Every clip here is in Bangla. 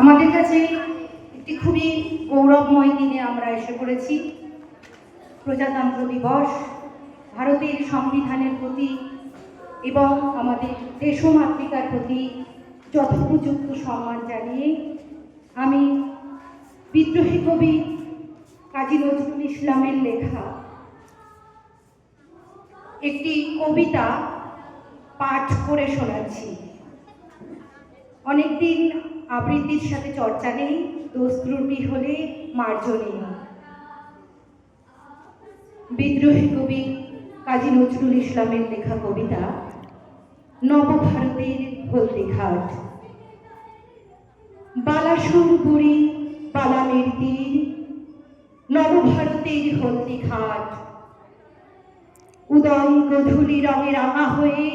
আমাদের কাছে একটি খুবই গৌরবময় দিনে আমরা এসে পড়েছি। প্রজাতন্ত্র দিবস, ভারতের সংবিধানের প্রতি এবং আমাদের দেশমাতৃকার প্রতি যথোপযুক্ত সম্মান জানিয়ে আমি বিদ্রোহী কবি কাজী নজরুল ইসলামের লেখা একটি কবিতা পাঠ করে শোনাচ্ছি। অনেকদিন আবৃত্তির সাথে চর্চা নেই, দোষ ত্রুটি হলে মার্জনীয়। বিদ্রোহী কবি কাজী নজরুল ইসলামের লেখা কবিতা নবভারতের হলদিঘাট। বালাসুর বুড়ি বালামের তীর, নবভারতের হলদিঘাট। উদয় গধূলি রঙে রাঙা হয়ে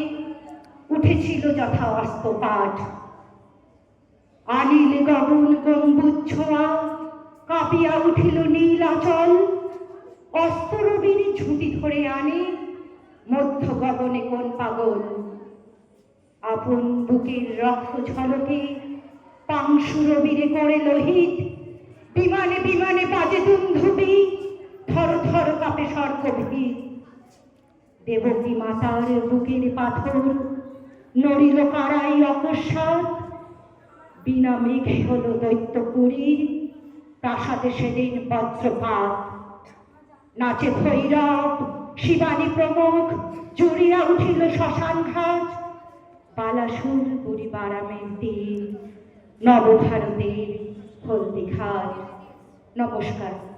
উঠেছিল যথা অস্তপাঠ। আনিল গগন গম্বুজ ছোঁয়া কাঁপিয়া উঠিল নীল আচল। অস্তরবীর ছুটি ধরে আনে মধ্য গগনে কোন পাগল। আপন বুকের রক্ত ঝলকে পাংশুরবীরে করে লোহিত। বিমানে বিমানে বাজে দুন্ধুবি, থর থর কাঁপে স্বর্গভীত। দেবকী মাতার বুকের পাথর নড়িল কারাই অকস্মাৎ। বিনা মেঘে হল দৈত্যপুরীর প্রাসাদে সেদিন বজ্রপাত। নাচে ভৈরব শিবানী প্রমুখ, জুড়িয়া উঠিল শ্মশান ঘাট। বালাসুর বুড়ি বারামের তীর, নবভারতের হলদিঘাট। নমস্কার।